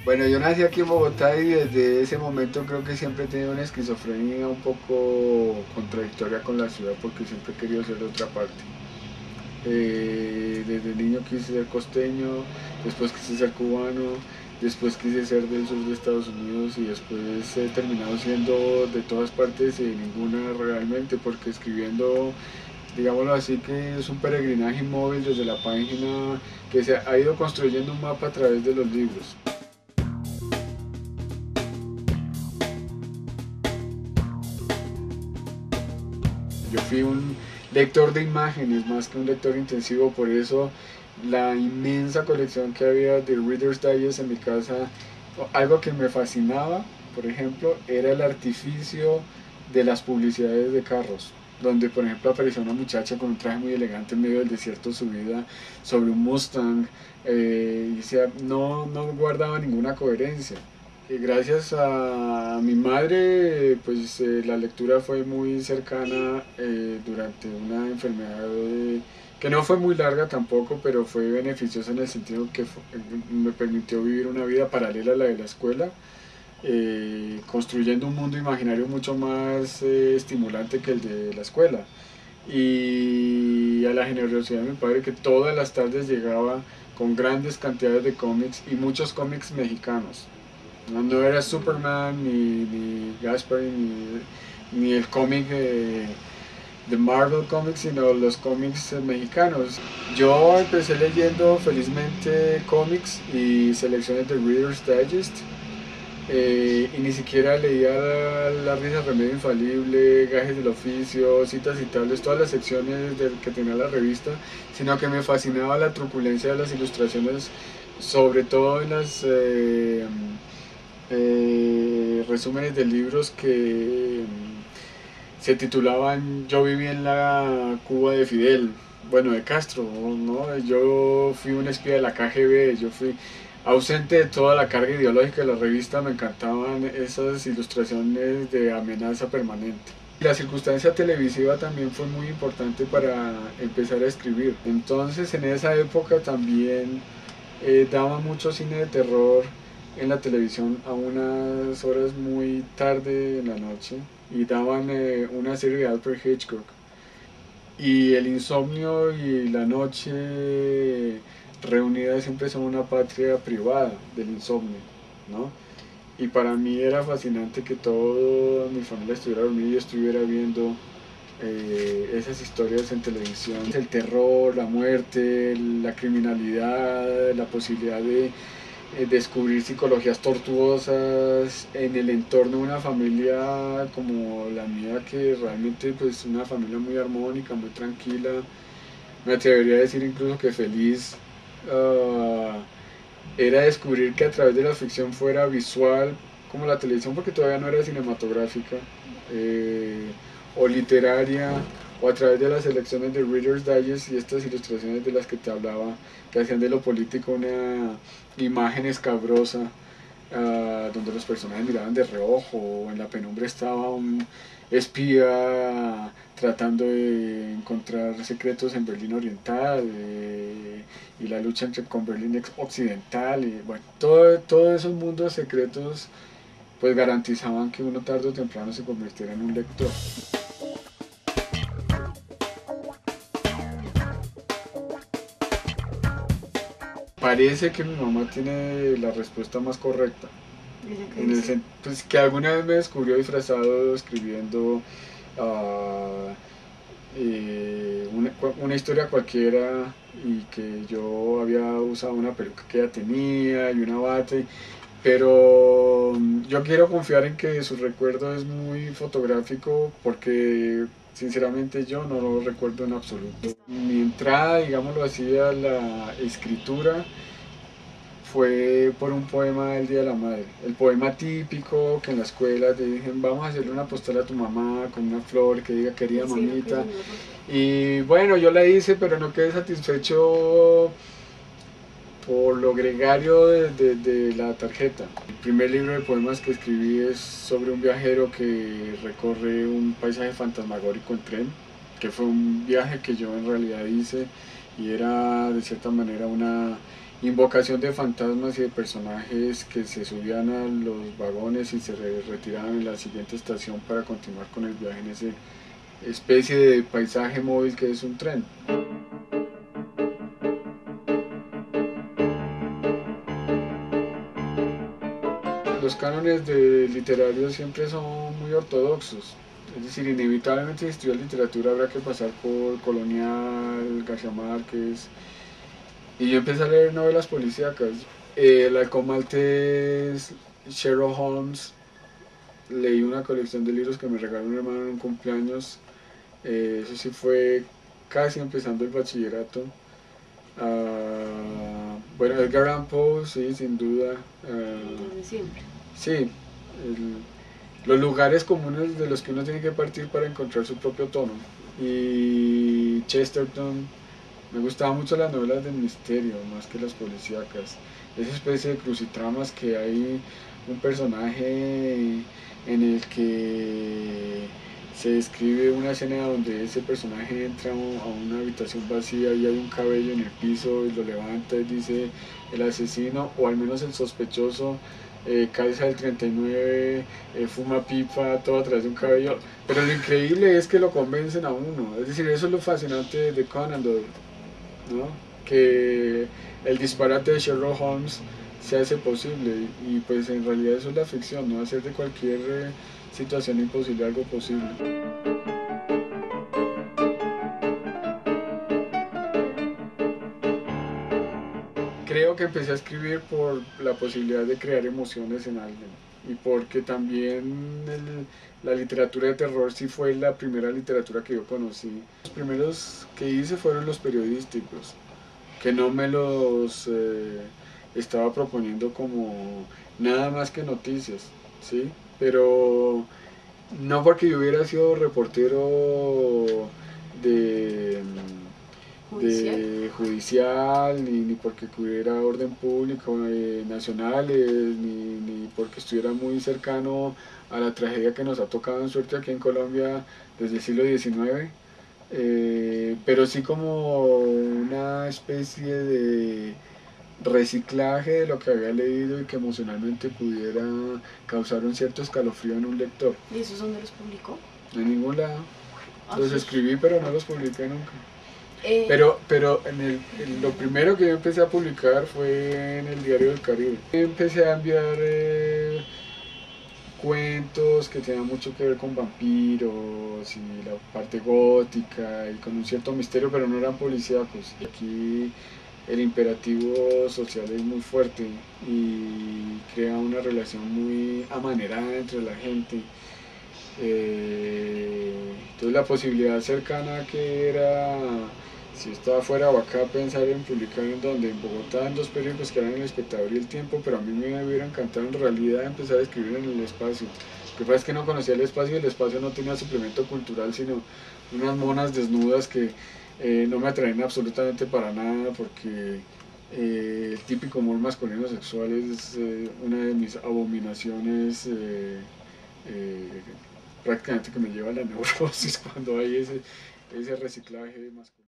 Bueno, yo nací aquí en Bogotá y desde ese momento creo que siempre he tenido una esquizofrenia un poco contradictoria con la ciudad porque siempre he querido ser de otra parte. Desde niño quise ser costeño, después quise ser cubano, después quise ser del sur de Estados Unidos y después he terminado siendo de todas partes y de ninguna realmente porque escribiendo, digámoslo así, que es un peregrinaje móvil desde la página que se ha ido construyendo un mapa a través de los libros. Yo fui un lector de imágenes más que un lector intensivo, por eso la inmensa colección que había de Reader's Digest en mi casa, algo que me fascinaba, por ejemplo, era el artificio de las publicidades de carros, donde por ejemplo aparecía una muchacha con un traje muy elegante en medio del desierto subida sobre un Mustang, y decía, no guardaba ninguna coherencia. Y gracias a mi madre, pues la lectura fue muy cercana durante una enfermedad que no fue muy larga tampoco, pero fue beneficiosa en el sentido que me permitió vivir una vida paralela a la de la escuela, construyendo un mundo imaginario mucho más estimulante que el de la escuela. Y a la generosidad de mi padre que todas las tardes llegaba con grandes cantidades de cómics y muchos cómics mexicanos. No era Superman, ni Gaspar, ni el cómic de Marvel Comics, sino los cómics mexicanos. Yo empecé leyendo felizmente cómics y selecciones de Reader's Digest, y ni siquiera leía La Risa Remedio Infalible, Gajes del Oficio, Citas y Tables, todas las secciones que tenía la revista, sino que me fascinaba la truculencia de las ilustraciones, sobre todo en las resúmenes de libros que se titulaban Yo viví en la Cuba de Fidel, bueno, de Castro, ¿no? Yo fui un espía de la KGB, yo fui ausente de toda la carga ideológica de la revista, me encantaban esas ilustraciones de amenaza permanente. La circunstancia televisiva también fue muy importante para empezar a escribir. Entonces en esa época también daba mucho cine de terror en la televisión a unas horas muy tarde en la noche y daban una serie de Alfred Hitchcock. Y el insomnio y la noche reunidas siempre son una patria privada del insomnio, ¿no? Y para mí era fascinante que toda mi familia estuviera dormida y yo estuviera viendo esas historias en televisión. El terror, la muerte, la criminalidad, la posibilidad de descubrir psicologías tortuosas en el entorno de una familia como la mía, que realmente pues una familia muy armónica, muy tranquila, me atrevería a decir incluso que feliz. uh, Era descubrir que a través de la ficción fuera visual como la televisión, porque todavía no era cinematográfica, eh, o literaria, o a través de las selecciones de Reader's Digest y estas ilustraciones de las que te hablaba, que hacían de lo político una imagen escabrosa, donde los personajes miraban de reojo, o en la penumbra estaba un espía tratando de encontrar secretos en Berlín Oriental, y la lucha con Berlín Occidental, y bueno, todos esos mundos secretos pues garantizaban que uno tarde o temprano se convirtiera en un lector. Parece que mi mamá tiene la respuesta más correcta. Pues, que alguna vez me descubrió disfrazado escribiendo uh, una historia cualquiera y que yo había usado una peluca que ella tenía y una bata, pero yo quiero confiar en que su recuerdo es muy fotográfico porque sinceramente yo no lo recuerdo en absoluto. Mi entrada, digámoslo así, a la escritura fue por un poema del Día de la Madre. El poema típico que en la escuela te dicen, vamos a hacerle una postal a tu mamá con una flor que diga querida Sí, lo que mamita. son los rosarios. Y bueno, yo la hice, pero no quedé satisfecho por lo gregario de la tarjeta. El primer libro de poemas que escribí es sobre un viajero que recorre un paisaje fantasmagórico en tren, que fue un viaje que yo en realidad hice y era de cierta manera una invocación de fantasmas y de personajes que se subían a los vagones y se retiraban en la siguiente estación para continuar con el viaje en esa especie de paisaje móvil que es un tren. Los cánones de literarios siempre son muy ortodoxos, es decir, inevitablemente si estudias literatura habrá que pasar por Colonial, García Márquez, y yo empecé a leer novelas policíacas, el Halcón Maltés, Sherlock Holmes, leí una colección de libros que me regaló un hermano en un cumpleaños, eso sí fue casi empezando el bachillerato. Bueno, Edgar Allan Poe, sí, sin duda. Desde siempre. Sí, los lugares comunes de los que uno tiene que partir para encontrar su propio tono. Y Chesterton, me gustaban mucho las novelas de misterio, más que las policíacas. Esa especie de crucitramas que hay un personaje en el que se describe una escena donde ese personaje entra a una habitación vacía y hay un cabello en el piso y lo levanta y dice el asesino o al menos el sospechoso calza del 39, fuma pipa, todo a través de un cabello. Pero lo increíble es que lo convencen a uno. Es decir, eso es lo fascinante de Conan Doyle, ¿no? Que el disparate de Sherlock Holmes se hace posible y pues en realidad eso es la ficción, no hacer de cualquier situación imposible algo posible. Creo que empecé a escribir por la posibilidad de crear emociones en alguien y porque también la literatura de terror sí fue la primera literatura que yo conocí. Los primeros que hice fueron los periodísticos, que no me los estaba proponiendo como nada más que noticias, ¿sí? Pero no porque yo hubiera sido reportero de, Judicial. de judicial, ni porque cubriera orden público nacionales, ni porque estuviera muy cercano a la tragedia que nos ha tocado en suerte aquí en Colombia desde el siglo XIX, pero sí como una especie de reciclaje de lo que había leído y que emocionalmente pudiera causar un cierto escalofrío en un lector. ¿Y esos dónde los publicó? En ningún lado. Ah, Los sí. escribí pero no los publiqué nunca. Eh, Pero lo primero que yo empecé a publicar fue en el Diario del Caribe. Empecé a enviar cuentos que tenían mucho que ver con vampiros y la parte gótica y con un cierto misterio, pero no eran policíacos. Y aquí el imperativo social es muy fuerte y crea una relación muy amanerada entre la gente. Entonces la posibilidad cercana que era, si estaba fuera o acá, pensar en publicar en donde, en Bogotá, en dos periódicos que eran El Espectador y El Tiempo, pero a mí me hubiera encantado en realidad empezar a escribir en El Espacio. Lo que pasa es que no conocía el espacio no tenía suplemento cultural, sino unas monas desnudas que no me atraen absolutamente para nada porque el típico humor masculino sexual es una de mis abominaciones eh, prácticamente que me lleva a la neurosis cuando hay ese reciclaje masculino.